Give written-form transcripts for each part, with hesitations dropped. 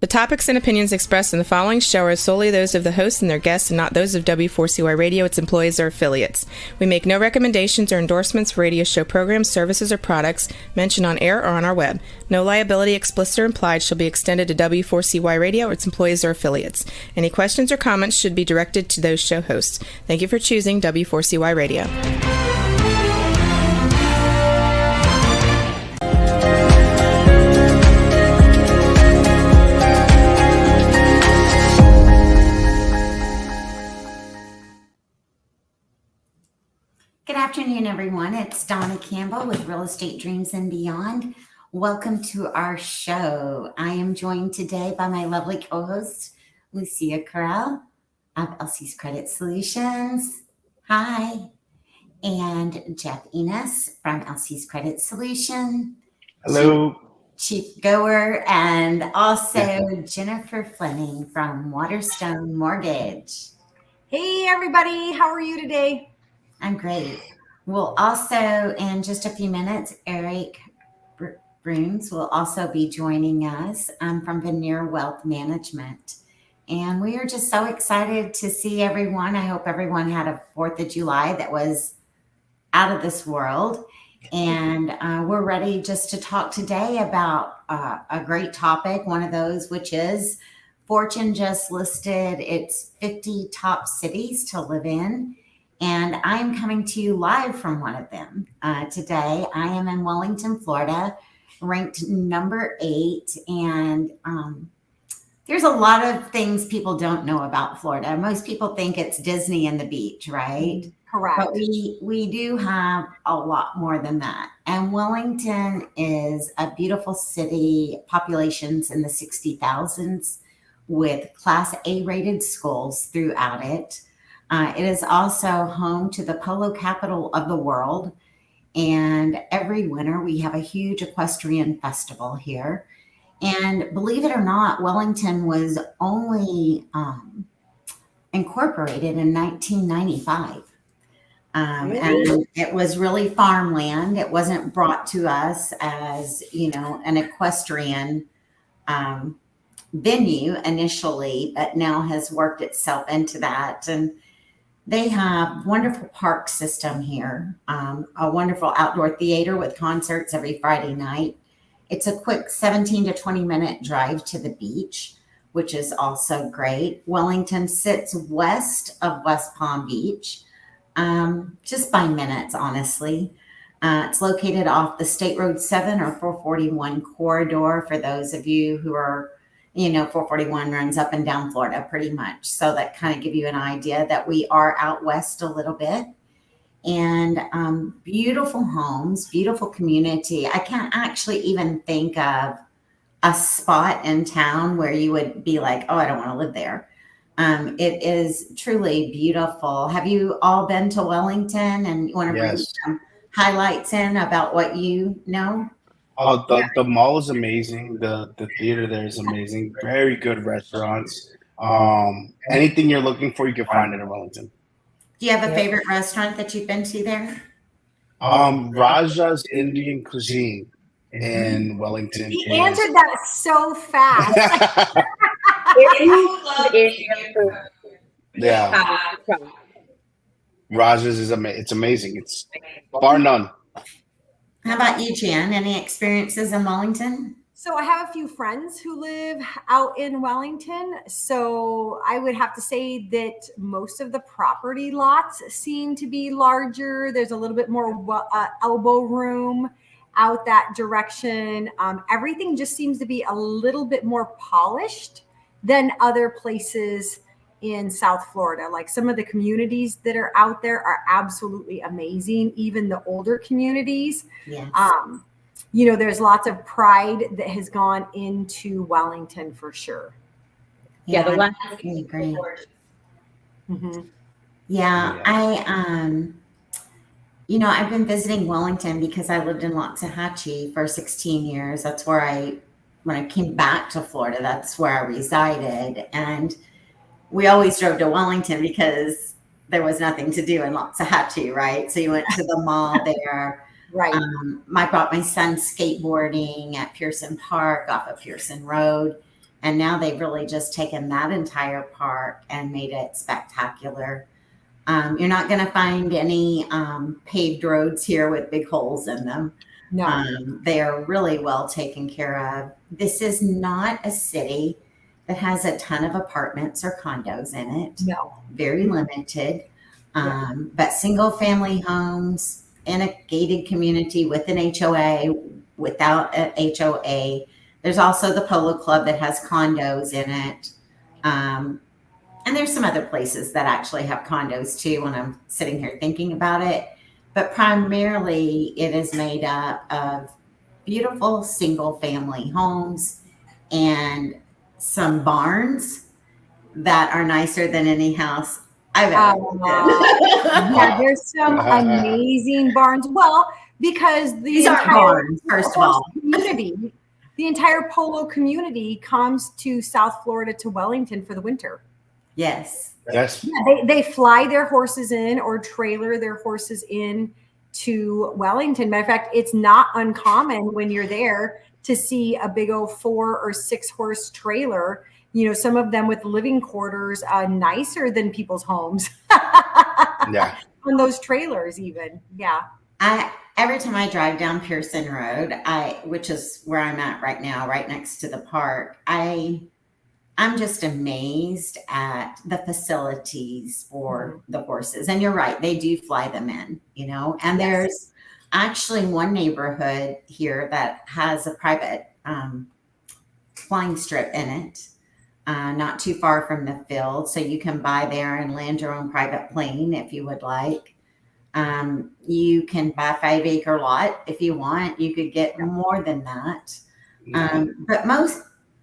The topics and opinions expressed in the following show are solely those of the host and their guests and not those of W4CY Radio, its employees, or affiliates. We make no recommendations or endorsements for radio show programs, services, or products mentioned on air or on our web. No liability, explicit or implied, shall be extended to W4CY Radio or its employees or affiliates. Any questions or comments should be directed to those show hosts. Thank you for choosing W4CY Radio. Good afternoon, everyone. It's Donna Campbell with Real Estate Dreams and Beyond. Welcome to our show. I am joined today by my lovely co-host, Lucia Carell of Elsie's Credit Solutions. Hi. And Jeff Enos from Elsie's Credit Solution. Hello. Chief Goer, and also Jennifer Fleming from Waterstone Mortgage. Hey, everybody. How are you today? I'm great. We'll also, in just a few minutes, Eric Bruns will also be joining us from Vanir Wealth Management. And we are just so excited to see everyone. I hope everyone had a 4th of July that was out of this world. And we're ready just to talk today about a great topic, one of those, which is Fortune just listed its 50 top cities to live in. And I'm coming to you live from one of them today. I am in Wellington, Florida, ranked number 8. And there's a lot of things people don't know about Florida. Most people think it's Disney and the beach, right? Correct. But we do have a lot more than that. And Wellington is a beautiful city, populations in the 60,000s with Class A rated schools throughout it. It is also home to the polo capital of the world. And every winter we have a huge equestrian festival here. And believe it or not, Wellington was only incorporated in 1995. And it was really farmland. It wasn't brought to us as, an equestrian venue initially, but now has worked itself into that. And they have wonderful park system here, a wonderful outdoor theater with concerts every Friday night. It's a quick 17 to 20 minute drive to the beach, which is also great. Wellington sits west of West Palm Beach, just by minutes, honestly. It's located off the State Road 7 or 441 corridor for those of you who are 441 runs up and down Florida pretty much. So that kind of give you an idea that we are out west a little bit. And beautiful homes, beautiful community. I can't actually even think of a spot in town where you would be like, oh, I don't want to live there. It is truly beautiful. Have you all been to Wellington and you want to bring some highlights in about what you know? Oh, the mall is amazing. The theater there is amazing. Very good restaurants. Anything you're looking for, you can find it in Wellington. Do you have a favorite restaurant that you've been to there? Raja's Indian Cuisine in Wellington. He answered that so fast. Yeah. Raja's it's amazing. It's bar none. How about you, Jan? Any experiences in Wellington? So I have a few friends who live out in Wellington. So I would have to say that most of the property lots seem to be larger. There's a little bit more elbow room out that direction. Everything just seems to be a little bit more polished than other places in South Florida. Like some of the communities that are out there are absolutely amazing. Even the older communities. Yes. There's lots of pride that has gone into Wellington for sure. Yeah, the last really great. Mm-hmm. Yeah, I've been visiting Wellington because I lived in Loxahatchee for 16 years. That's where when I came back to Florida, that's where I resided. And we always drove to Wellington because there was nothing to do in Loxahatchee, right? So you went to the mall there. Right. I brought my son skateboarding at Pearson Park off of Pearson Road. And now they've really just taken that entire park and made it spectacular. You're not going to find any paved roads here with big holes in them. No. They are really well taken care of. This is not a city that has a ton of apartments or condos in it. No. Very limited. But single family homes in a gated community with an HOA, without an HOA. There's also the Polo Club that has condos in it. And there's some other places that actually have condos too when I'm sitting here thinking about it. But primarily it is made up of beautiful single family homes and some barns that are nicer than any house I've ever lived in. Yeah, there's some amazing barns. Well, because These aren't barns, first of all. Community, the entire polo community comes to South Florida, to Wellington for the winter. Yes. Yes. Yeah, they fly their horses in or trailer their horses in to Wellington. Matter of fact, it's not uncommon when you're there to see a big old 4 or 6 horse trailer. You know, some of them with living quarters, nicer than people's homes. Yeah. On those trailers, even. Yeah. Every time I drive down Pearson Road, which is where I'm at right now, right next to the park, I'm just amazed at the facilities for the horses. And you're right, they do fly them in, you know, and there's actually one neighborhood here that has a private flying strip in it, not too far from the field. So you can buy there and land your own private plane if you would like. You can buy a 5-acre lot if you want. You could get more than that. But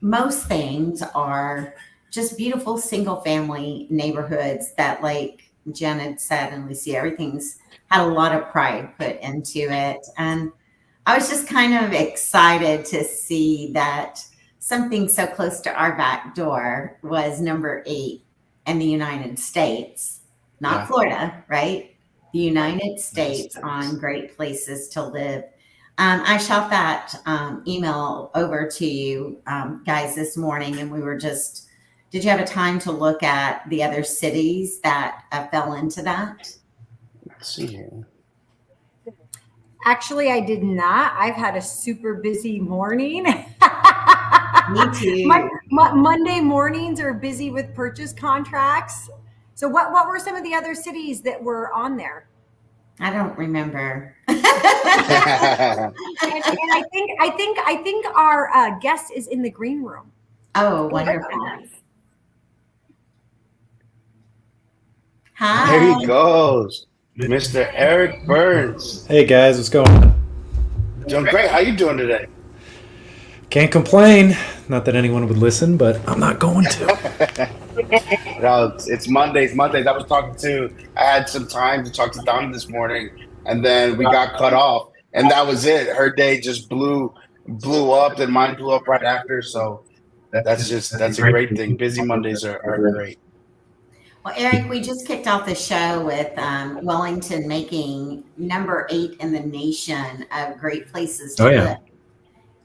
most things are just beautiful single family neighborhoods that, like Jen had said, and Lucy, everything's had a lot of pride put into it. And I was just kind of excited to see that something so close to our back door was number 8 in the United States, not Florida, right? The United States on great places to live. I shot that email over to you guys this morning, and we were just, did you have a time to look at the other cities that fell into that? Let's see here. Actually, I did not. I've had a super busy morning. Me too. Monday mornings are busy with purchase contracts. So what were some of the other cities that were on there? I don't remember. And I think our guest is in the green room. Oh, wonderful. Hi. There he goes, Mr. Eric Bruns. Hey guys, what's going on? Doing great. How you doing today? Can't complain. Not that anyone would listen, but I'm not going to. No, it's Mondays. I had some time to talk to Donna this morning, and then we got cut off, and that was it. Her day just blew up, and mine blew up right after. So that's a great thing. Busy Mondays are great. Well, Eric, we just kicked off the show with Wellington making number 8 in the nation of great places to live.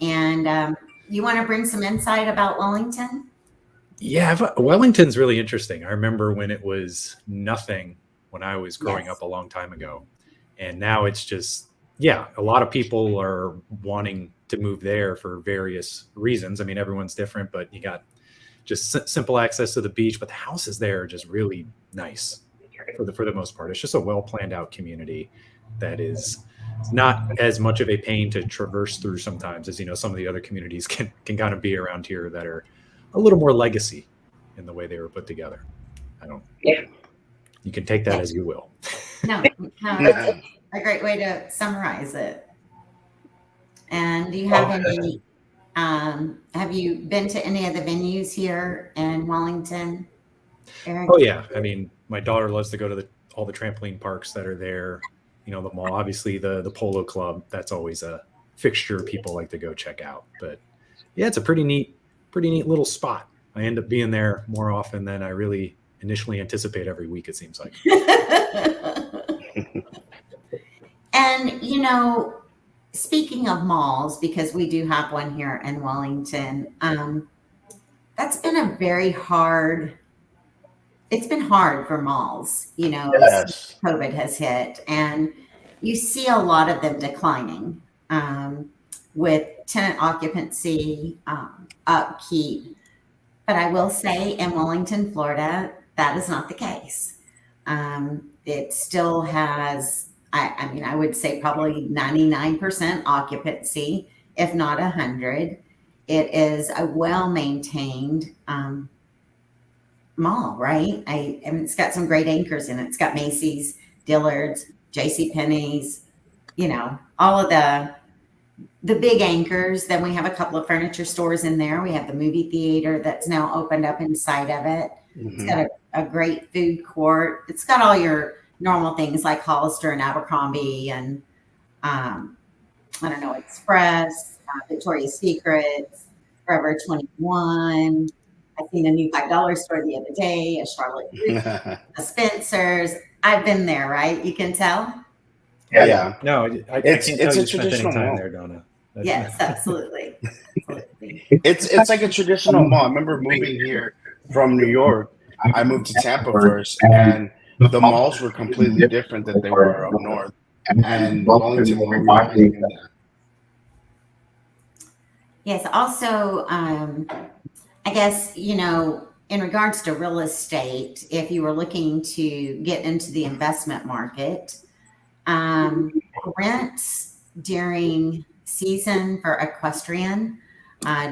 And you want to bring some insight about Wellington? Yeah, Wellington's really interesting. I remember when it was nothing when I was growing up a long time ago. And now it's just, a lot of people are wanting to move there for various reasons. I mean, everyone's different, but you got just simple access to the beach. But the houses there are just really nice for the most part. It's just a well planned out community that is not as much of a pain to traverse through sometimes as, some of the other communities can kind of be around here that are a little more legacy in the way they were put together. You can take that as you will. No, that's a great way to summarize it. And do you have any, have you been to any of the venues here in Wellington, Eric? Oh yeah. I mean, my daughter loves to go to all the trampoline parks that are there, the mall, obviously the Polo Club, that's always a fixture people like to go check out. But yeah, it's a pretty neat little spot. I end up being there more often than I really initially anticipate every week, it seems like. And, speaking of malls, because we do have one here in Wellington, that's been a very hard. It's been hard for malls, Yes. since COVID has hit, and you see a lot of them declining with tenant occupancy, upkeep. But I will say in Wellington, Florida, that is not the case. It still has, I mean, I would say probably 99% occupancy, if not 100. It is a well-maintained mall, right? And it's got some great anchors in it. It's got Macy's, Dillard's, JCPenney's, all of the big anchors. Then we have a couple of furniture stores in there. We have the movie theater that's now opened up inside of it. It's got a great food court. It's got all your normal things like Hollister and Abercrombie and I don't know, Express, Victoria's Secrets, Forever 21. I seen a new $5 store the other day, a Charlotte Russe, a Spencer's. I've been there, right? You can tell. Yeah. No, I It's can't tell a you spent any traditional time mall. there, Donna. Yes, absolutely. Absolutely. It's like a traditional mall. I remember moving here from New York. I moved to Tampa first, and the malls were completely different than they were up north. And Wellington will remind me of that. Yes. Also, I guess, in regards to real estate, if you were looking to get into the investment market, rents during season for equestrian,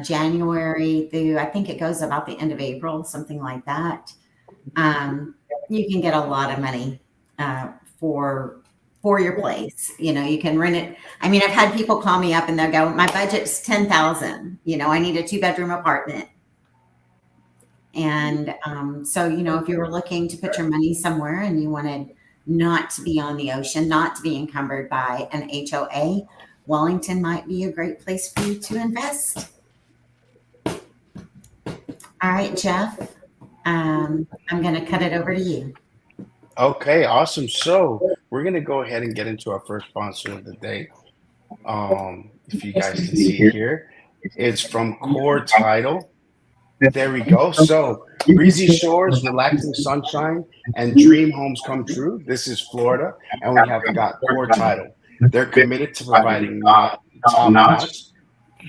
January through, I think it goes about the end of April, something like that. You can get a lot of money for your place. You can rent it. I mean, I've had people call me up and they'll go, my budget's $10,000. I need a 2-bedroom apartment. And so, if you were looking to put your money somewhere and you wanted not to be on the ocean, not to be encumbered by an HOA, Wellington might be a great place for you to invest. All right, Jeff, I'm going to cut it over to you. Okay, awesome. So we're going to go ahead and get into our first sponsor of the day. If you guys can see it here, it's from Core Title. There we go. So breezy shores, relaxing sunshine, and dream homes come true. This is Florida, and we have got Core Title. They're committed to providing top-notch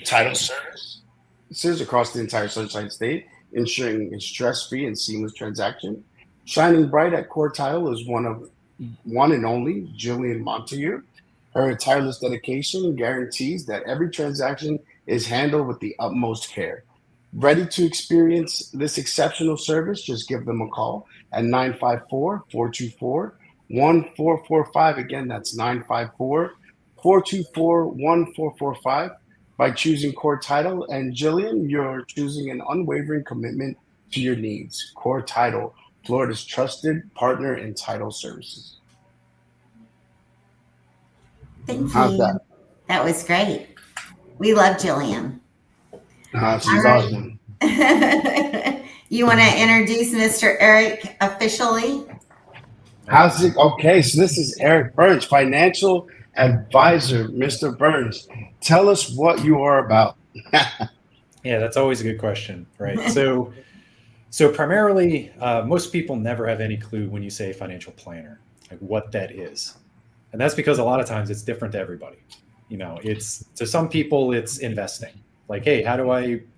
title services across the entire Sunshine State, ensuring a stress-free and seamless transaction. Shining bright at Core Title is one and only Jillian Montague. Her tireless dedication guarantees that every transaction is handled with the utmost care. Ready to experience this exceptional service? Just give them a call at 954-424-1445. Again, that's 954-424-1445. By choosing Core Title and Jillian, you're choosing an unwavering commitment to your needs. Core Title, Florida's trusted partner in title services. Thank How's you. that? That was great. We love Jillian. She's awesome. You want to introduce Mr. Eric officially? How's it? Okay, so this is Eric Bruns, financial advisor. Mr. Bruns, tell us what you are about. Yeah, that's always a good question, right? So primarily, most people never have any clue when you say financial planner, like what that is. And that's because a lot of times it's different to everybody. It's to some people it's investing. Like, hey,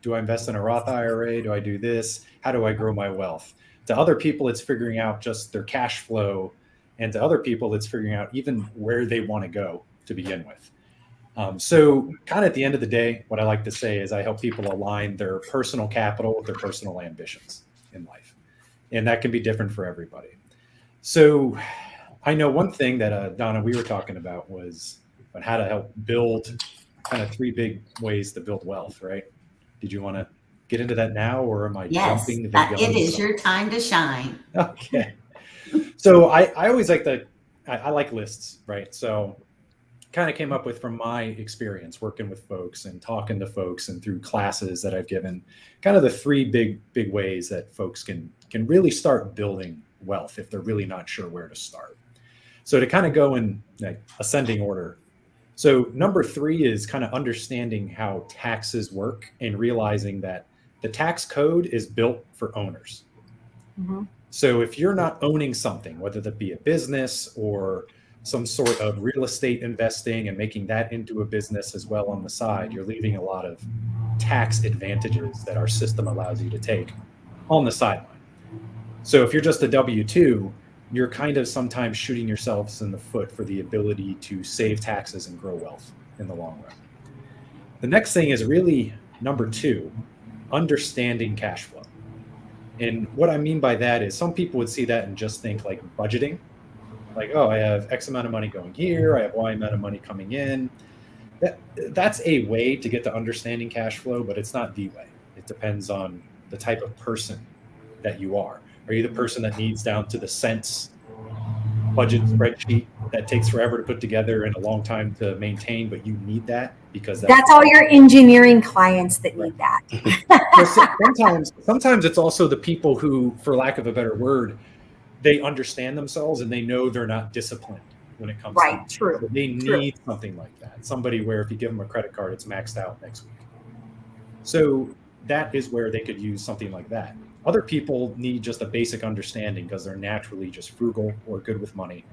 do I invest in a Roth IRA? Do I do this? How do I grow my wealth? To other people, it's figuring out just their cash flow. And to other people, it's figuring out even where they want to go to begin with. So kind of at the end of the day, what I like to say is I help people align their personal capital with their personal ambitions in life. And that can be different for everybody. So I know one thing that Donna, we were talking about was how to help build kind of 3 big ways to build wealth, right? Did you want to get into that now, or am I jumping the gun? It is your time to shine. Okay. So I always like I like lists, right? So kind of came up with from my experience working with folks and talking to folks and through classes that I've given, kind of the 3 big ways that folks can really start building wealth if they're really not sure where to start. So to kind of go in ascending order. So number 3 is kind of understanding how taxes work and realizing that the tax code is built for owners. Mm-hmm. So if you're not owning something, whether that be a business or some sort of real estate investing and making that into a business as well on the side, you're leaving a lot of tax advantages that our system allows you to take on the sideline. So if you're just a W-2, you're kind of sometimes shooting yourselves in the foot for the ability to save taxes and grow wealth in the long run. The next thing is really number 2, understanding cash flow. And what I mean by that is some people would see that and just think like budgeting. Like, oh, I have X amount of money going here, I have Y amount of money coming in. That's a way to get to understanding cash flow, but it's not the way. It depends on the type of person that you are. Are you the person that needs down to the cents budget spreadsheet that takes forever to put together and a long time to maintain, but you need that because that's all your engineering clients that need that. Sometimes it's also the people who, for lack of a better word, they understand themselves and they know they're not disciplined when it comes to true. So they need something like that. Somebody where if you give them a credit card, it's maxed out next week. So that is where they could use something like that. Other people need just a basic understanding because they're naturally just frugal or good with money.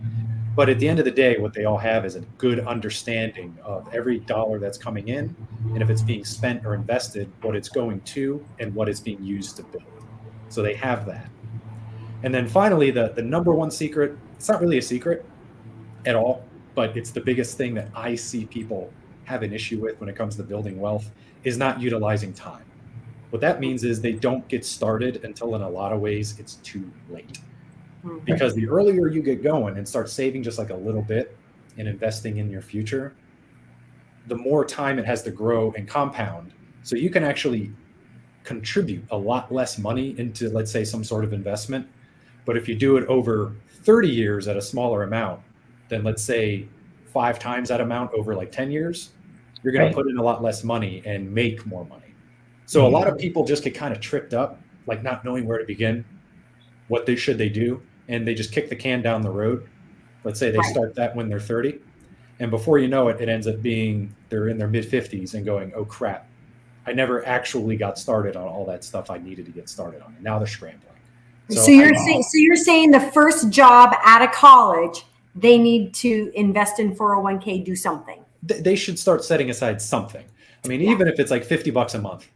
But at the end of the day, what they all have is a good understanding of every dollar that's coming in, and if it's being spent or invested, what it's going to, and what it's being used to build. So they have that. And then finally, the number one secret, it's not really a secret at all, but it's the biggest thing that I see people have an issue with when it comes to building wealth, is not utilizing time. What that means is they don't get started until, in a lot of ways, it's too late. Because the earlier you get going and start saving just like a little bit and investing in your future, the more time it has to grow and compound. So you can actually contribute a lot less money into, let's say, some sort of investment. But if you do it over 30 years at a smaller amount, then let's say 5 times that amount over like 10 years, you're going to put in a lot less money and make more money. So a lot of people just get kind of tripped up, like not knowing where to begin, what should they do, and they just kick the can down the road. Let's say they start that when they're 30, and before you know it, it ends up being they're in their mid-50s and going, oh crap, I never actually got started on all that stuff I needed to get started on, and now they're scrambling. So you're saying the first job out of college, they need to invest in 401k, do something. They should start setting aside something. I mean, even if it's like $50 a month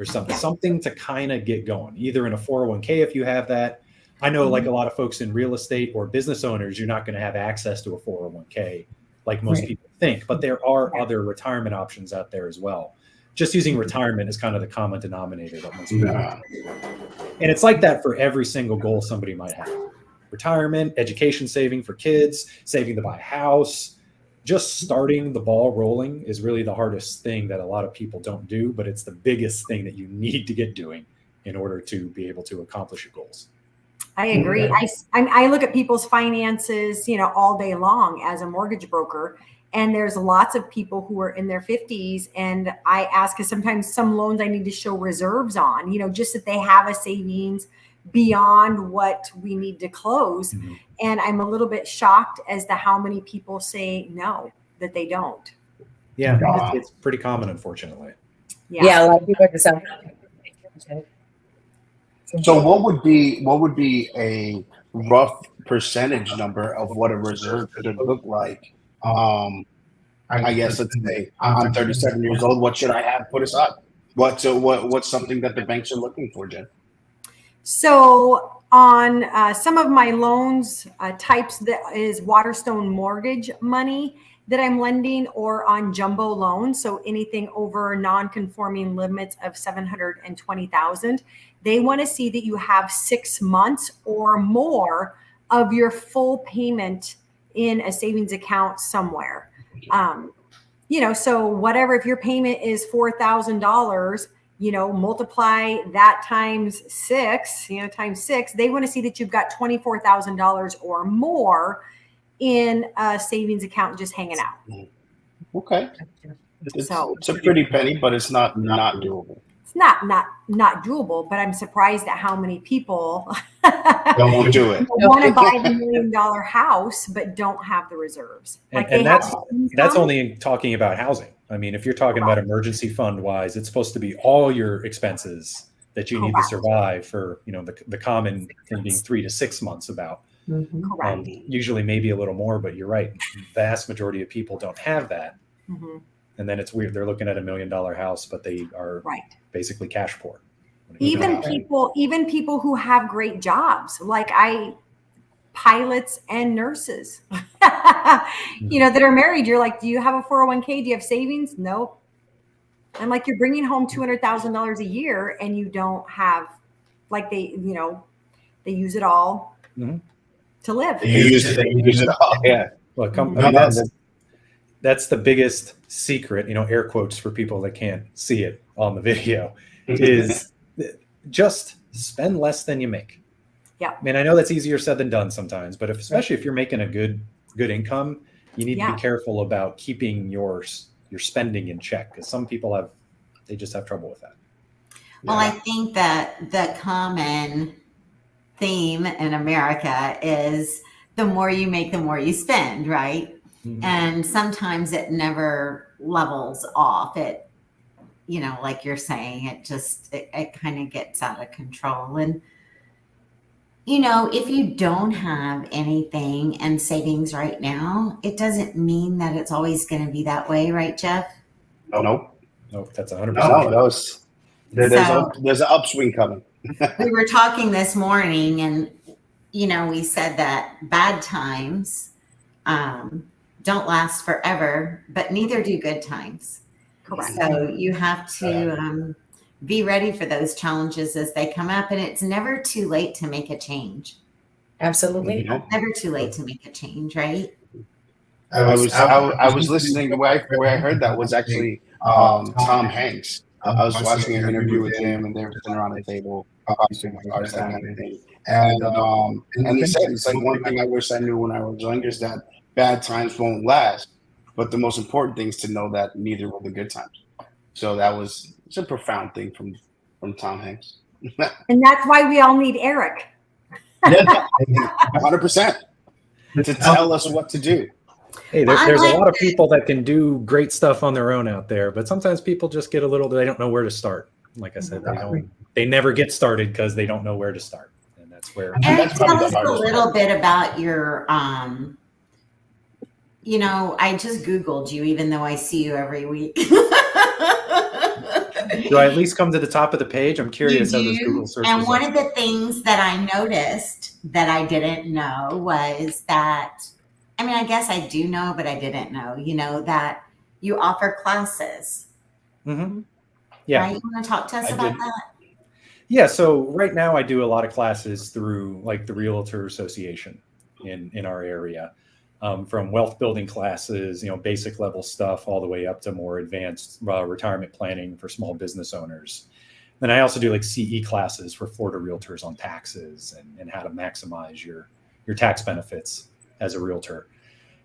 or something to kind of get going, either in a 401k if you have that. I know like a lot of folks in real estate or business owners, you're not going to have access to a 401k like most people think, but there are other retirement options out there as well. Just using retirement is kind of the common denominator that most people have. And it's like that for every single goal somebody might have. Retirement, education saving for kids, saving to buy a house. Just starting the ball rolling is really the hardest thing that a lot of people don't do, but it's the biggest thing that you need to get doing in order to be able to accomplish your goals. I agree. I look at people's finances, all day long as a mortgage broker, and there's lots of people who are in their 50s, and I ask, because sometimes some loans I need to show reserves on, just that they have a savings beyond what we need to close. Mm-hmm. And I'm a little bit shocked as to how many people say no, that they don't. Yeah, it's pretty common, unfortunately. Yeah, a lot of people are just out. So what would be a rough percentage number of what a reserve could look like? I guess let's say I'm 37 years old. What should I have put aside? What's something that the banks are looking for, Jen? So on some of my loans types, that is Waterstone mortgage money that I'm lending, or on jumbo loans. So anything over non-conforming limits of $720,000, they want to see that you have 6 months or more of your full payment in a savings account somewhere. So whatever, if your payment is $4,000, multiply that times 6, times 6, they want to see that you've got $24,000 or more in a savings account just hanging out. Okay. It's a pretty penny, but it's not doable. It's not doable, but I'm surprised at how many people don't do it. Want to buy the $1 million house, but don't have the reserves. And that's only talking about housing. I mean, if you're talking about emergency fund wise, it's supposed to be all your expenses that you need to survive for, the common thing being 3 to 6 months about. Correct. Usually maybe a little more, but you're right. Vast majority of people don't have that. And then it's weird. They're looking at $1 million house, but they are basically cash poor. Even people who have great jobs, like pilots and nurses, that are married. You're like, do you have a 401k? Do you have savings? Nope. And like, you're bringing home $200,000 a year and you don't have, like, they use it all to live. They use it all. Yeah. Well, that's the biggest secret, air quotes for people that can't see it on the video, is just spend less than you make. Yeah. I mean, I know that's easier said than done sometimes, but especially if you're making a good income, you need to be careful about keeping your spending in check, because some people they just have trouble with that. Well, I think that the common theme in America is the more you make, the more you spend, right? And sometimes it never levels off. It, like you're saying, it kind of gets out of control. And, if you don't have anything in savings right now, it doesn't mean that it's always going to be that way, right, Jeff? Nope. That's 100%. No, there's an upswing coming. We were talking this morning, and, we said that bad times don't last forever, but neither do good times. Correct. So you have to be ready for those challenges as they come up, and it's never too late to make a change. Absolutely. Never too late to make a change, right? I was listening. The way I heard that was actually Tom Hanks. I was watching an interview with him, and they were sitting around the table, cigars, that kind of thing. And he said, it's like, one thing I wish I knew when I was younger is that bad times won't last, but the most important thing is to know that neither will the good times. So it's a profound thing from Tom Hanks. And that's why we all need Eric. 100% to tell us what to do. Hey, there's a lot of people that can do great stuff on their own out there, but sometimes people just get they don't know where to start. Like I said, they never get started because they don't know where to start. And that's where. Eric, tell us a little bit about your, I just Googled you, even though I see you every week. Do I at least come to the top of the page? I'm curious how those Google searches And one of the things that I noticed that I didn't know was that, I guess I do know, but I didn't know, that you offer classes. Mm-hmm. Yeah. Right? You want to talk to us about that? Yeah. So right now I do a lot of classes through like the Realtor Association in our area. From wealth building classes, basic level stuff, all the way up to more advanced retirement planning for small business owners. Then I also do like CE classes for Florida realtors on taxes and how to maximize your tax benefits as a realtor.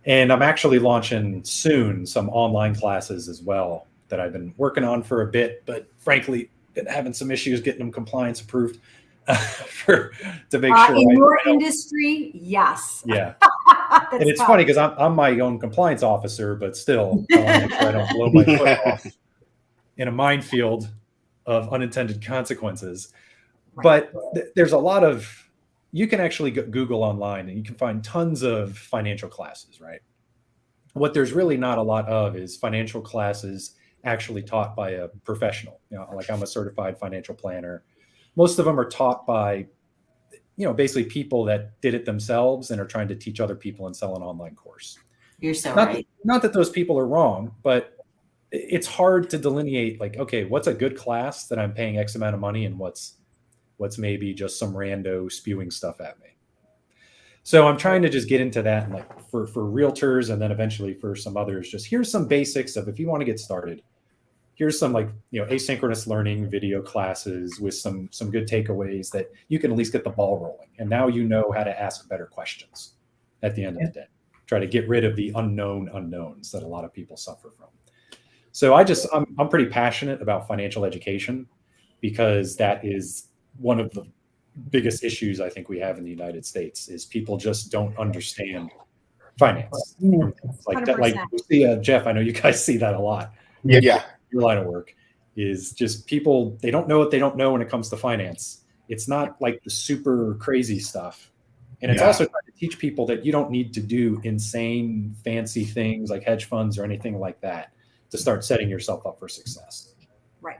And I'm actually launching soon some online classes as well that I've been working on for a bit, but frankly, been having some issues getting them compliance approved to make sure. In your industry, yes. Yeah. And it's funny because I'm my own compliance officer, but still, I want to make sure I don't blow my foot off in a minefield of unintended consequences. Right. But there's a lot of, you can actually Google online and you can find tons of financial classes, right? What there's really not a lot of is financial classes actually taught by a professional. Like I'm a certified financial planner. Most of them are taught by basically people that did it themselves and are trying to teach other people and sell an online course. You're so right. Not that those people are wrong, but it's hard to delineate like, okay, what's a good class that I'm paying X amount of money and what's maybe just some rando spewing stuff at me. So I'm trying to just get into that and like for realtors and then eventually for some others, just here's some basics of if you want to get started. Here's some asynchronous learning video classes with some good takeaways that you can at least get the ball rolling. And now you know how to ask better questions at the end of the day. Try to get rid of the unknown unknowns that a lot of people suffer from. So I'm pretty passionate about financial education because that is one of the biggest issues I think we have in the United States is people just don't understand finance. Like that, like you see, Jeff, I know you guys see that a lot. Yeah. your line of work is just people, they don't know what they don't know when it comes to finance. It's not like the super crazy stuff. And it's also trying to teach people that you don't need to do insane, fancy things like hedge funds or anything like that to start setting yourself up for success. Right.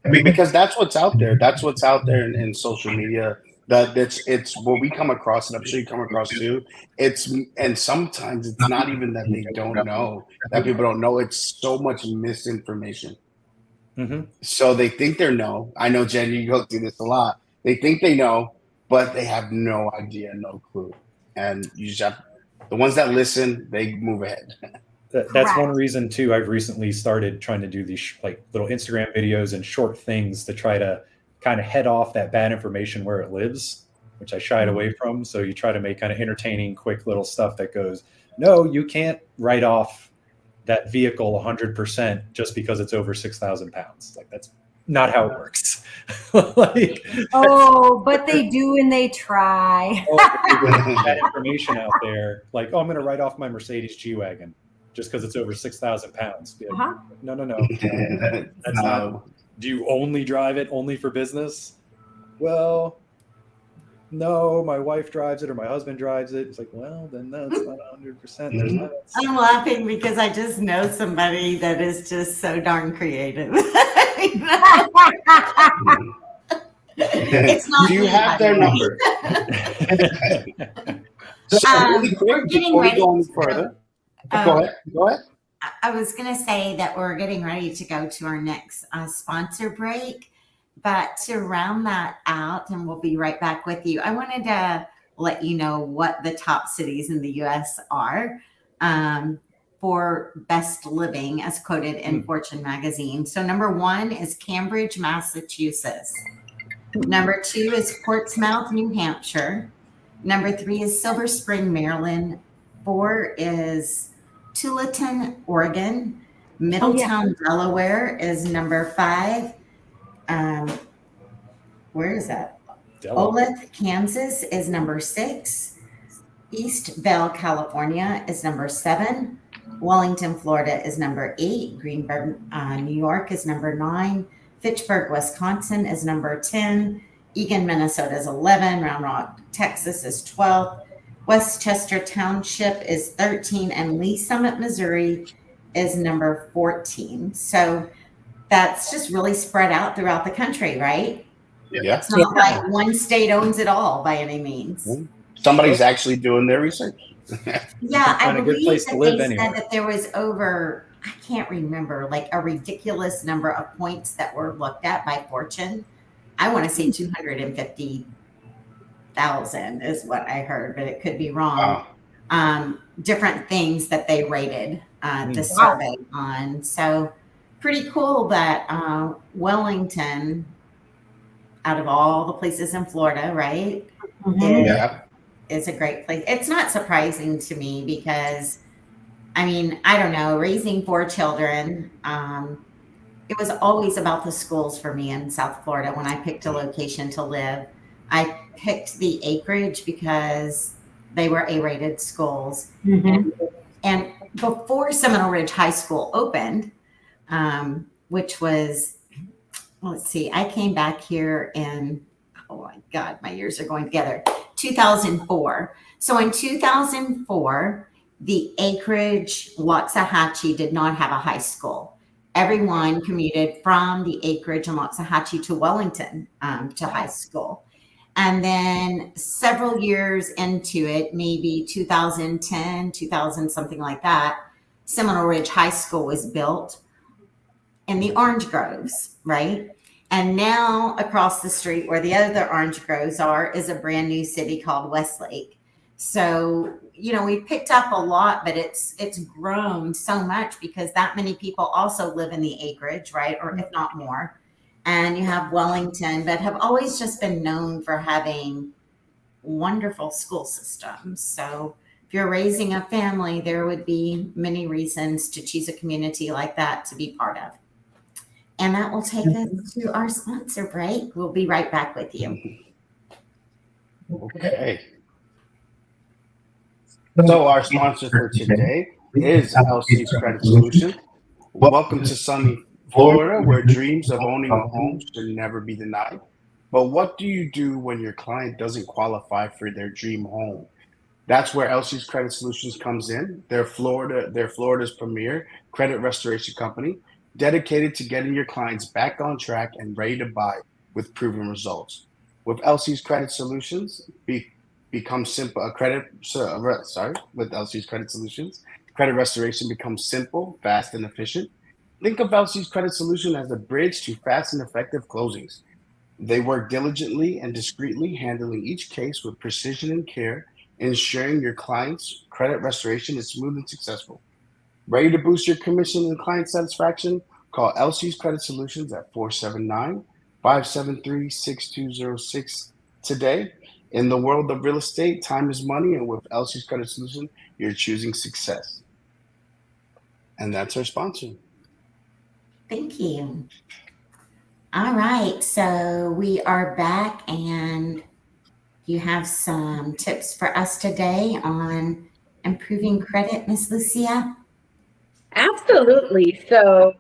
Because that's what's out there. That's what's out there in social media. It's what we come across, and I'm sure you come across too. And sometimes it's not even that they don't know, that people don't know. It's so much misinformation. Mm-hmm. So they think they know. I know, Jen, you go through this a lot. They think they know, but they have no idea, no clue. And you just have the ones that listen, they move ahead. That's one reason too. I've recently started trying to do these like little Instagram videos and short things to try to kind of head off that bad information where it lives, which I shied away from. So you try to make kind of entertaining, quick little stuff that goes, no, you can't write off that vehicle 100% just because it's over 6,000 pounds. Like that's not how it works. Like, but they do and they try. That information out there, like, oh, I'm going to write off my Mercedes G-Wagon just because it's over 6,000 pounds. Like, no. That's not. Do you only drive it only for business? Well, no, my wife drives it or my husband drives it. It's like, well, then that's not 100%. I'm laughing because I just know somebody that is just so darn creative. It's not. Do you have their number? So really quick, before we go any further, go ahead. I was going to say that we're getting ready to go to our next sponsor break, but to round that out, and we'll be right back with you, I wanted to let you know what the top cities in the U.S. are for best living as quoted in Fortune magazine. So number 1 is Cambridge, Massachusetts. Number 2 is Portsmouth, New Hampshire. Number 3 is Silver Spring, Maryland. 4 is Tualatin, Oregon. Middletown, Delaware is number 5. Where is that? Olathe, Kansas is number 6. East Vail, California is number 7. Wellington, Florida is number 8. Greenberg, New York is number 9. Fitchburg, Wisconsin is number 10. Eagan, Minnesota is 11. Round Rock, Texas is 12. Westchester Township is 13, and Lee Summit, Missouri is number 14. So that's just really spread out throughout the country, right? Yeah. It's not like one state owns it all by any means. Somebody's actually doing their research. Yeah, I believe that they anyway. said that there was over, I can't remember, like a ridiculous number of points that were looked at by Fortune. I want to say 250,000 is what I heard, but it could be wrong. Different things that they rated the survey on. So pretty cool that Wellington, out of all the places in Florida, right, is a great place. It's not surprising to me because, I mean, I don't know, raising 4 children, it was always about the schools for me in South Florida. When I picked a location to live, I picked the acreage because they were A-rated schools. And before Seminole Ridge High School opened, which was, let's see, I came back here in, oh my God, my years are going together, 2004. So in 2004, the acreage, Waxahachie did not have a high school. Everyone commuted from the acreage in Waxahachie to Wellington to high school. And then several years into it, maybe 2010, 2000, something like that, Seminole Ridge High School was built in the orange groves, right? And now across the street where the other orange groves are is a brand new city called Westlake. So, you know, we picked up a lot, but it's grown so much because that many people also live in the acreage, right? Or if not more. And you have Wellington, but have always just been known for having wonderful school systems. So if you're raising a family, there would be many reasons to choose a community like that to be part of. And that will take us to our sponsor break. We'll be right back with you. Okay. So our sponsor for today is LC's Credit Solutions. Welcome to sunny Florida, where dreams of owning a home should never be denied. But what do you do when your client doesn't qualify for their dream home? That's where LC's Credit Solutions comes in. They're Florida's premier credit restoration company, dedicated to getting your clients back on track and ready to buy with proven results. With LC's Credit Solutions, become simple. With LC's Credit Solutions, credit restoration becomes simple, fast, and efficient. Think of LC's Credit Solution as a bridge to fast and effective closings. They work diligently and discreetly, handling each case with precision and care, ensuring your client's credit restoration is smooth and successful. Ready to boost your commission and client satisfaction? Call LC's Credit Solutions at 479-573-6206 today. In the world of real estate, time is money, and with LC's Credit Solutions, you're choosing success. And that's our sponsor. Thank you. All right, so we are back, and you have some tips for us today on improving credit, Miss Lucia? Absolutely. So,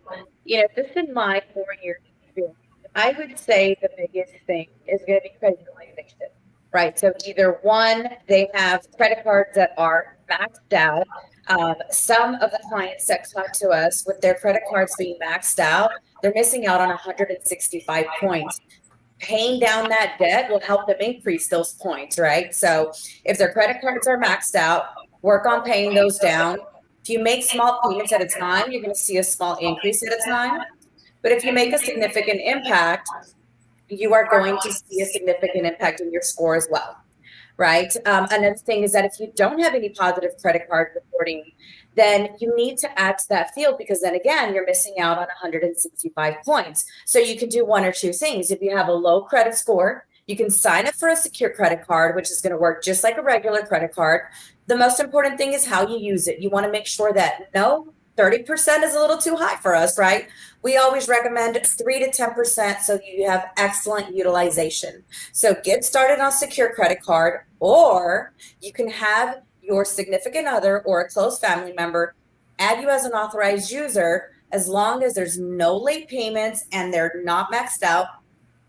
just in my 4 years experience, I would say the biggest thing is going to be credit utilization, right? So either one, they have credit cards that are maxed out. Some of the clients that come to us with their credit cards being maxed out, they're missing out on 165 points. Paying down that debt will help them increase those points, right? So if their credit cards are maxed out, work on paying those down. If you make small payments at a time, you're going to see a small increase at a time. But if you make a significant impact, you are going to see a significant impact in your score as well, right? Another thing is that if you don't have any positive credit card reporting, then you need to add to that field, because then again, you're missing out on 165 points. So you can do one or two things. If you have a low credit score, you can sign up for a secure credit card, which is going to work just like a regular credit card. The most important thing is how you use it. You want to make sure that 30% is a little too high for us, right? We always recommend 3 to 10% so you have excellent utilization. So get started on secure credit card, or you can have your significant other or a close family member add you as an authorized user, as long as there's no late payments and they're not maxed out.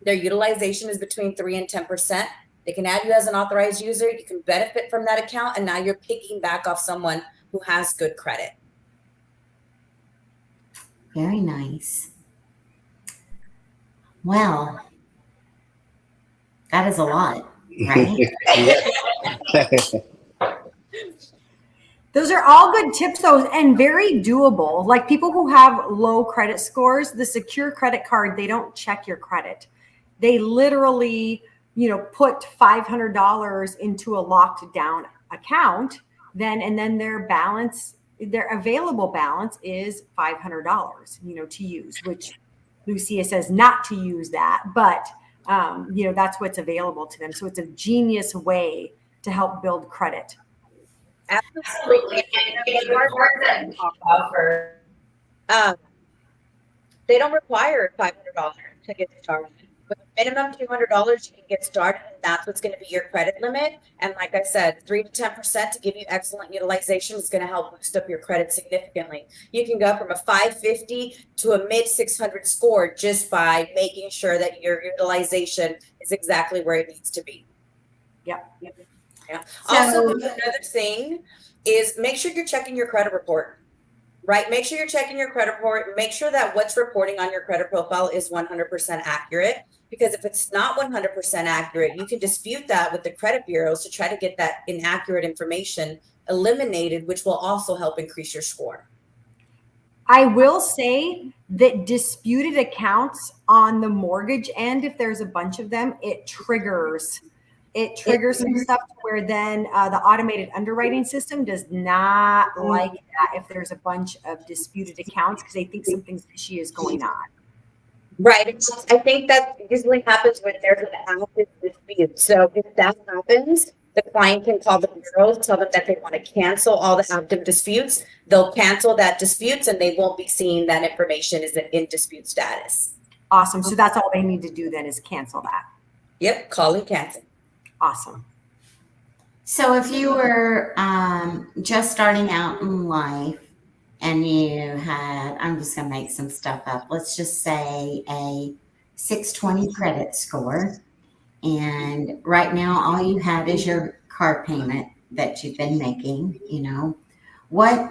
Their utilization is between 3 and 10%. They can add you as an authorized user. You can benefit from that account, and now you're picking back off someone who has good credit. Very nice. Well, that is a lot, right? Those are all good tips, though, and very doable. Like people who have low credit scores, the secure credit card, they don't check your credit. They literally, put $500 into a locked down account, and then their available balance is $500, to use, which Lucia says not to use that, but that's what's available to them. So it's a genius way to help build credit. Absolutely. They don't require $500 to get started. With a minimum $200, you can get started, and that's what's going to be your credit limit. And like I said, 3 to 10% to give you excellent utilization is going to help boost up your credit significantly. You can go from a 550 to a mid 600 score just by making sure that your utilization is exactly where it needs to be. Yep. Yeah. Also, another thing is make sure you're checking your credit report, right? Make sure you're checking your credit report. Make sure that what's reporting on your credit profile is 100% accurate, because if it's not 100% accurate, you can dispute that with the credit bureaus to try to get that inaccurate information eliminated, which will also help increase your score. I will say that disputed accounts on the mortgage end, if there's a bunch of them, it triggers some stuff where then the automated underwriting system does not like that if there's a bunch of disputed accounts, because they think something fishy is going on. Right. I think that usually happens when there's an active dispute. So if that happens, the client can call the bureau, tell them that they want to cancel all the active disputes. They'll cancel that disputes, and they won't be seeing that information is in dispute status. Awesome. So that's all they need to do then is cancel that. Yep. Call and cancel. Awesome. So if you were just starting out in life and you had, I'm just going to make some stuff up, let's just say a 620 credit score, and right now all you have is your car payment that you've been making, what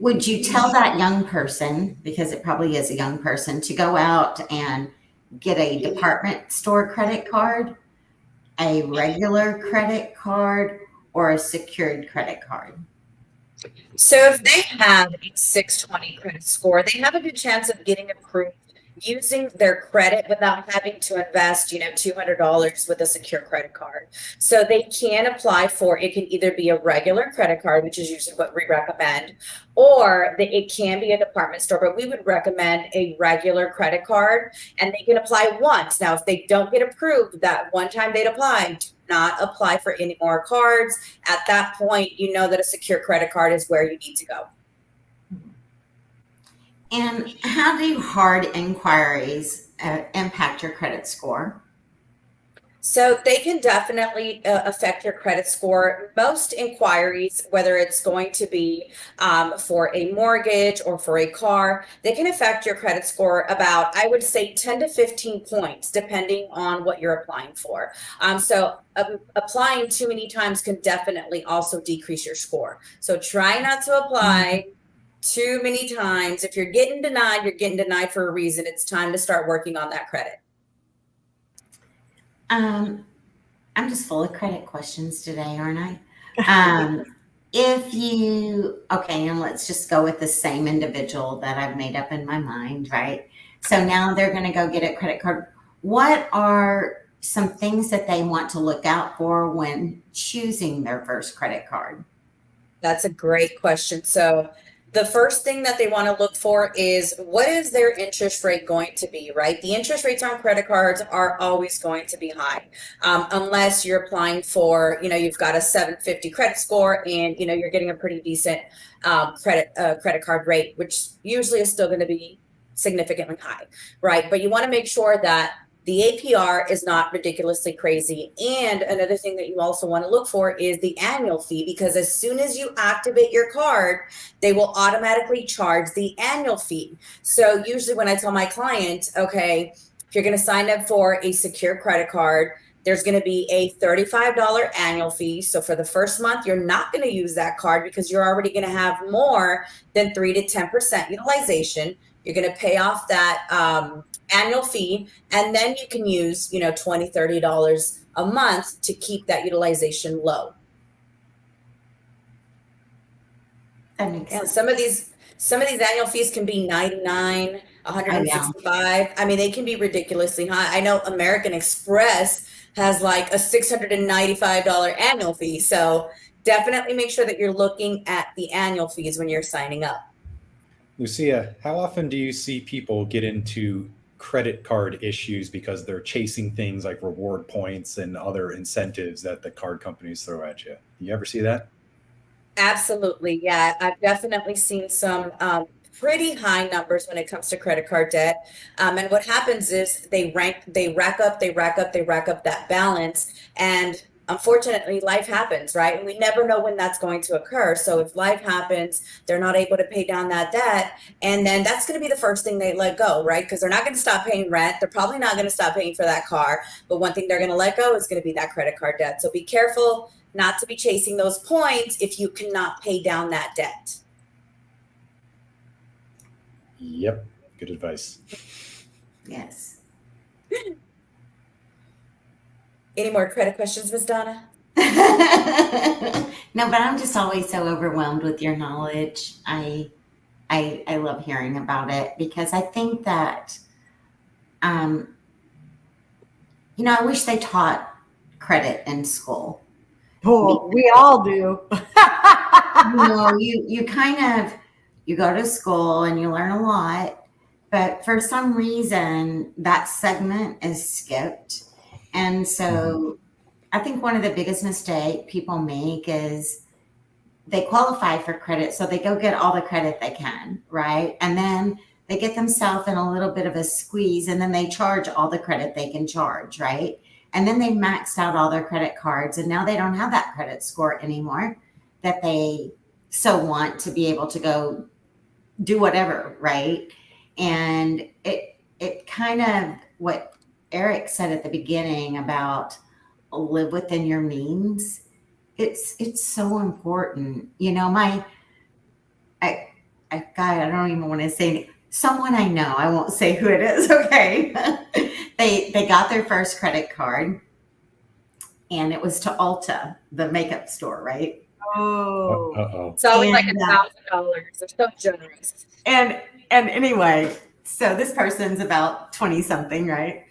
would you tell that young person, because it probably is a young person, to go out and get a department store credit card, a regular credit card, or a secured credit card? So if they have a 620 credit score, they have a good chance of getting approved using their credit without having to invest, $200 with a secure credit card. So they can apply for, it can either be a regular credit card, which is usually what we recommend, or it can be a department store, but we would recommend a regular credit card, and they can apply once. Now, if they don't get approved that one time they'd apply, do not apply for any more cards. At that point, you know that a secure credit card is where you need to go. And how do hard inquiries impact your credit score? So they can definitely affect your credit score. Most inquiries, whether it's going to be for a mortgage or for a car, they can affect your credit score about, I would say, 10 to 15 points, depending on what you're applying for. So applying too many times can definitely also decrease your score. So try not to apply too many times. If you're getting denied, you're getting denied for a reason. It's time to start working on that credit. I'm just full of credit questions today, aren't I? And let's just go with the same individual that I've made up in my mind, right? So now they're going to go get a credit card. What are some things that they want to look out for when choosing their first credit card? That's a great question. So the first thing that they want to look for is, what is their interest rate going to be, right? The interest rates on credit cards are always going to be high, unless you're applying for, you've got a 750 credit score and, you're getting a pretty decent credit card rate, which usually is still going to be significantly high, right? But you want to make sure that the APR is not ridiculously crazy. And another thing that you also want to look for is the annual fee, because as soon as you activate your card, they will automatically charge the annual fee. So usually when I tell my client, okay, if you're going to sign up for a secure credit card, there's going to be a $35 annual fee. So for the first month, you're not going to use that card because you're already going to have more than 3 to 10% utilization. You're going to pay off that annual fee, and then you can use, $20, $30 a month to keep that utilization low. That makes sense. Some of these annual fees can be $99, $165. I mean, they can be ridiculously high. I know American Express has like a $695 annual fee. So definitely make sure that you're looking at the annual fees when you're signing up. Lucia, how often do you see people get into credit card issues because they're chasing things like reward points and other incentives that the card companies throw at you? You ever see that? Absolutely. Yeah, I've definitely seen some pretty high numbers when it comes to credit card debt. And what happens is they rack up that balance. And unfortunately, life happens, right? And we never know when that's going to occur. So if life happens, they're not able to pay down that debt. And then that's going to be the first thing they let go, right? Because they're not going to stop paying rent. They're probably not going to stop paying for that car. But one thing they're going to let go is going to be that credit card debt. So be careful not to be chasing those points if you cannot pay down that debt. Yep. Good advice. Yes. Any more credit questions, Ms. Donna? No, but I'm just always so overwhelmed with your knowledge. I love hearing about it because I think that, I wish they taught credit in school. Oh, we all do. You kind of, you go to school and you learn a lot, but for some reason that segment is skipped. And so I think one of the biggest mistakes people make is they qualify for credit. So they go get all the credit they can, right? And then they get themselves in a little bit of a squeeze, and then they charge all the credit they can charge, right? And then they maxed out all their credit cards, and now they don't have that credit score anymore that they so want to be able to go do whatever, right? And it kind of what Eric said at the beginning about live within your means. It's so important. I don't even want to say someone I know. I won't say who it is. Okay, they got their first credit card, and it was to Ulta, the makeup store, right? Oh, Uh-oh. It's always like And, $1,000. They're so generous. And anyway, so this person's about 20 something, right?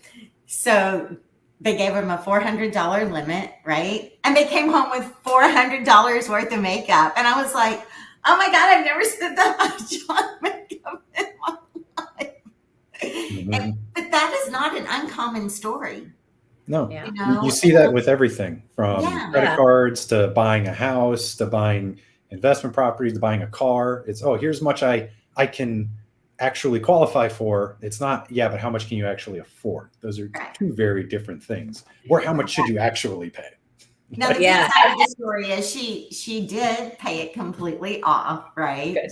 So they gave him a $400 limit, right? And they came home with $400 worth of makeup. And I was like, oh my God, I've never spent that much on makeup in my life. Mhm. But that is not an uncommon story. No, Yeah. you see that with everything from Yeah. credit cards to buying a house to buying investment properties to buying a car. It's, oh, here's much I can actually qualify for. It's not, yeah, but how much can you actually afford? Those are Right. two very different things. Or how much should you actually pay? Now, the Yeah. good side of the story is she did pay it completely off, right? Good.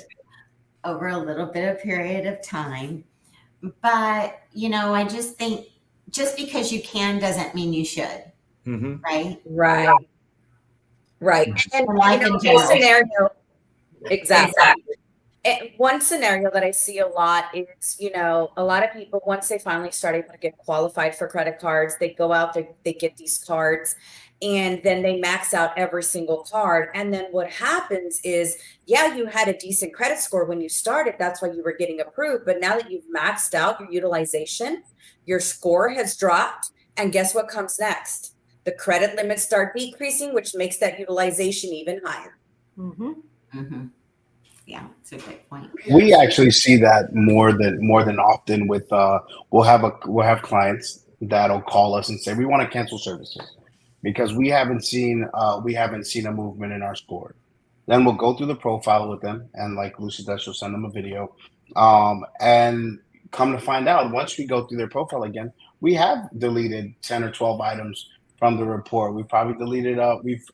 Over a little bit of period of time. But, I just think just because you can doesn't mean you should, Mm-hmm. right? Right. And Life in one general. scenario, exactly. And one scenario that I see a lot is, a lot of people, once they finally start able to get qualified for credit cards, they go out, they get these cards, and then they max out every single card. And then what happens is, yeah, you had a decent credit score when you started. That's why you were getting approved. But now that you've maxed out your utilization, your score has dropped. And guess what comes next? The credit limits start decreasing, which makes that utilization even higher. mm-hmm. Mm-hmm. Yeah, it's a great point. We actually see that more than often with we'll have clients that'll call us and say we want to cancel services because we haven't seen a movement in our score. Then we'll go through the profile with them, and like Lucy does, she'll send them a video. And come to find out, once we go through their profile again, we have deleted 10 or 12 items from the report. We've probably deleted we've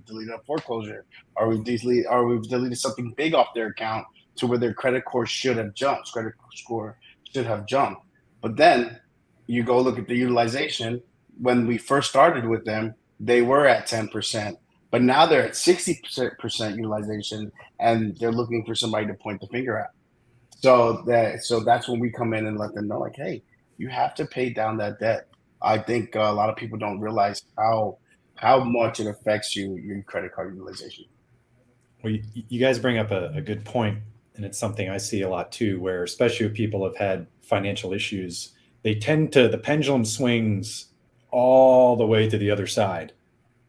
deleted a foreclosure, or we've deleted something big off their account to where their credit score should have jumped. But then you go look at the utilization. When we first started with them, they were at 10%, but now they're at 60% utilization, and they're looking for somebody to point the finger at. So that's when we come in and let them know, like, hey, you have to pay down that debt. I think a lot of people don't realize how much it affects your credit card utilization. Well, you guys bring up a good point, and it's something I see a lot too, where especially if people have had financial issues, the pendulum swings all the way to the other side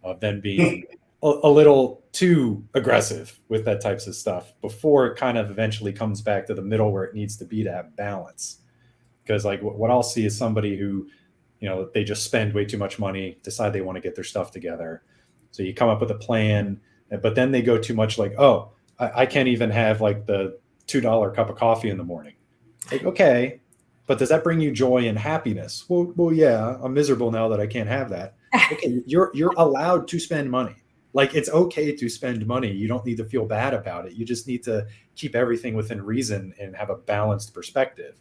of them being a little too aggressive with that types of stuff before it kind of eventually comes back to the middle where it needs to be to have balance. Because like what I'll see is somebody who, they just spend way too much money, decide they want to get their stuff together. So you come up with a plan, but then they go too much like, oh, I can't even have like the $2 cup of coffee in the morning. Like, okay, but does that bring you joy and happiness? Well, yeah, I'm miserable now that I can't have that. Okay, you're allowed to spend money. Like, it's okay to spend money. You don't need to feel bad about it. You just need to keep everything within reason and have a balanced perspective.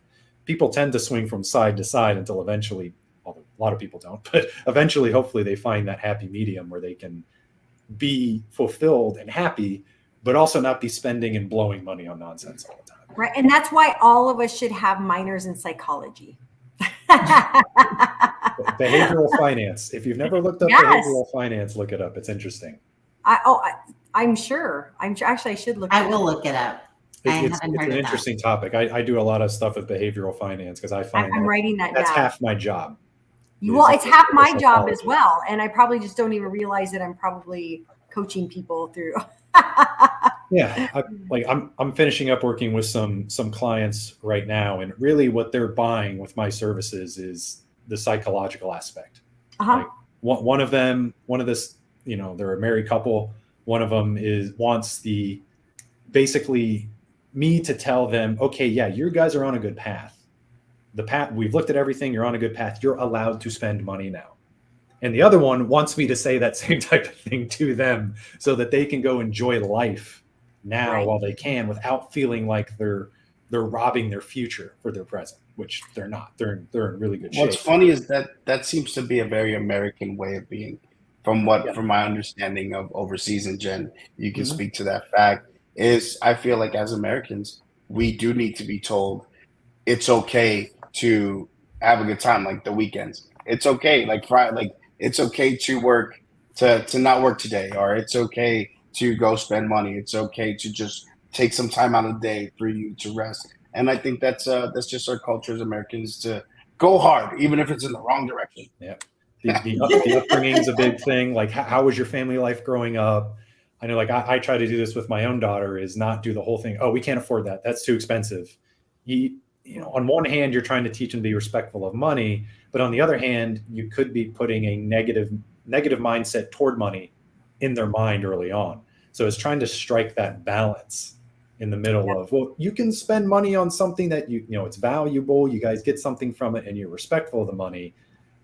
People tend to swing from side to side until eventually, although a lot of people don't, but eventually, hopefully they find that happy medium where they can be fulfilled and happy, but also not be spending and blowing money on nonsense all the time. Right. And that's why all of us should have minors in psychology. Behavioral finance. If you've never looked up behavioral finance, look it up. It's interesting. I'm sure. Actually, I should look. I will look it up. It's an interesting topic. I do a lot of stuff with behavioral finance because I find I'm writing that that's down. half my job. Well, it's half my job as well, and I probably just don't even realize that I'm probably coaching people through. Yeah, I'm finishing up working with some clients right now, and really what they're buying with my services is the psychological aspect. Like one of this, they're a married couple. One of them wants basically me to tell them, okay, yeah, you guys are on a good path. We've looked at everything. You're on a good path. You're allowed to spend money now. And the other one wants me to say that same type of thing to them so that they can go enjoy life now Right. while they can, without feeling like they're robbing their future for their present, which they're not. They're in really good shape. What's funny is that seems to be a very American way of being, from my understanding of overseas. And Jen, you can speak to that fact. Is I feel like as Americans, we do need to be told it's okay to have a good time, like the weekends. It's okay, like Friday, like it's okay to work to not work today, or it's okay to go spend money. It's okay to just take some time out of the day for you to rest. And I think that's just our culture as Americans to go hard, even if it's in the wrong direction. Yeah. The upbringing is a big thing. Like, how was your family life growing up? I know, like, I try to do this with my own daughter, is not do the whole thing. Oh, we can't afford that. That's too expensive. You know, on one hand, you're trying to teach them to be respectful of money, but on the other hand, you could be putting a negative mindset toward money in their mind early on. So it's trying to strike that balance in the middle of, well, you can spend money on something that you know it's valuable, you guys get something from it, and you're respectful of the money,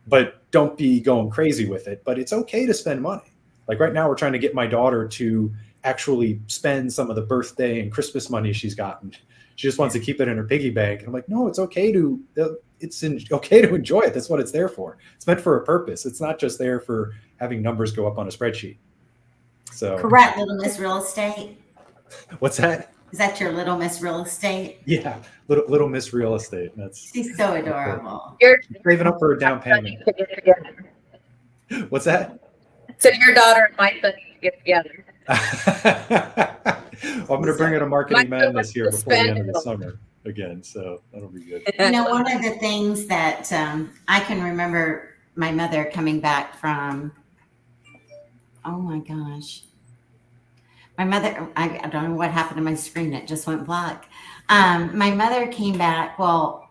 but don't be going crazy with it. But it's okay to spend money. Like right now, we're trying to get my daughter to actually spend some of the birthday and Christmas money she's gotten. She just wants to keep it in her piggy bank. And I'm like, no, it's okay to enjoy it. That's what it's there for. It's meant for a purpose. It's not just there for having numbers go up on a spreadsheet. So Correct, Little Miss Real Estate. What's that? Is that your Little Miss Real Estate? Yeah, little Miss Real Estate. She's so adorable. You're saving up for a down payment. What's that? So your daughter and my son need to get together. I'm going to bring it a marketing madness here before the end of the spend. summer again, so that'll be good. You know, one of the things that I can remember my mother coming back from, oh my gosh. My mother, I don't know what happened to my screen. It just went black. My mother came back. Well,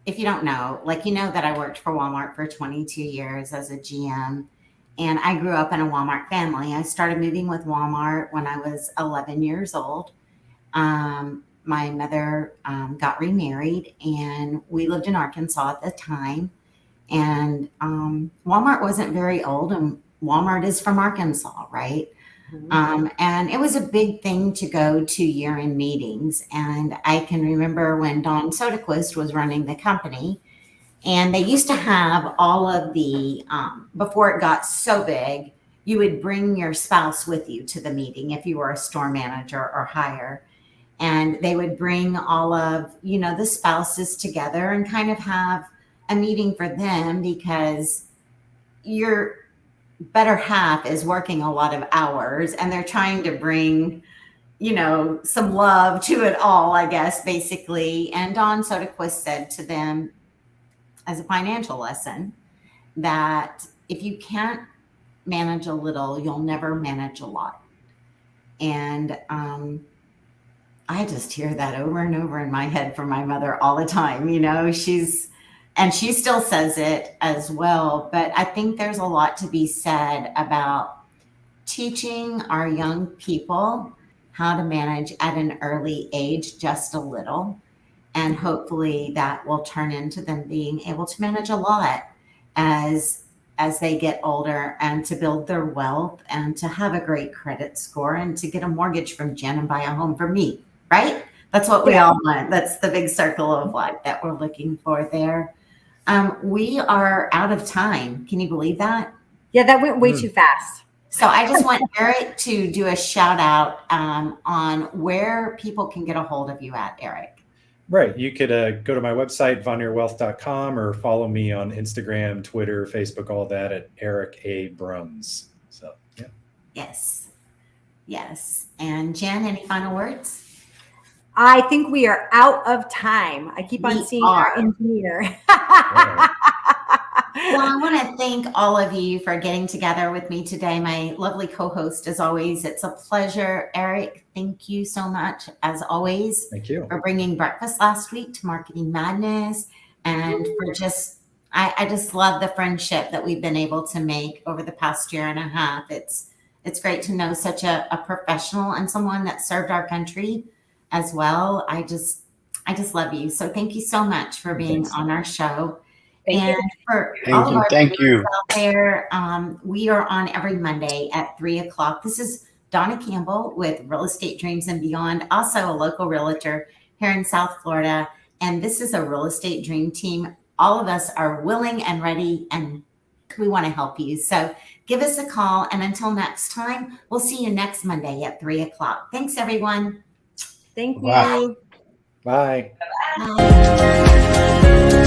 if you don't know, like, you know that I worked for Walmart for 22 years as a GM. And I grew up in a Walmart family. I started moving with Walmart when I was 11 years old. My mother got remarried, and we lived in Arkansas at the time. And Walmart wasn't very old, and Walmart is from Arkansas, right? And it was a big thing to go to year-end meetings. And I can remember when Dawn Soderquist was running the company, and they used to have all of the, before it got so big, you would bring your spouse with you to the meeting if you were a store manager or higher. And they would bring all of, you know, the spouses together and kind of have a meeting for them, because your better half is working a lot of hours and they're trying to bring, you know, some love to it all, I guess, basically. And Dawn Soderquist said to them, as a financial lesson, that if you can't manage a little, you'll never manage a lot. And I just hear that over and over in my head from my mother all the time. You know, she still says it as well. But I think there's a lot to be said about teaching our young people how to manage at an early age, just a little. And hopefully that will turn into them being able to manage a lot as they get older, and to build their wealth and to have a great credit score and to get a mortgage from Jen and buy a home for me, right? That's what we all want. That's the big circle of life that we're looking for there. We are out of time. Can you believe that? Yeah, that went way too fast. So I just want Eric to do a shout out on where people can get a hold of you at, Eric. Right. You could go to my website, vanirwealth.com, or follow me on Instagram, Twitter, Facebook, all that at Eric A. Bruns. So, yeah. Yes. And Jen, any final words? I think we are out of time. I keep on seeing our engineer. Well, I want to thank all of you for getting together with me today. My lovely co-host, as always. It's a pleasure. Eric, thank you so much, as always. Thank you. For bringing breakfast last week to Marketing Madness, and for just, I just love the friendship that we've been able to make over the past year and a half. It's great to know such a professional and someone that served our country as well. I just love you. So thank you so much for being on our show. For all of our viewers out there, we are on every Monday at 3:00. This is Donna Campbell with Real Estate Dreams and Beyond, also a local realtor here in South Florida. And this is a real estate dream team. All of us are willing and ready, and we want to help you. So give us a call. And until next time, we'll see you next Monday at 3:00. Thanks, everyone. Thank Bye. you. Bye. Bye.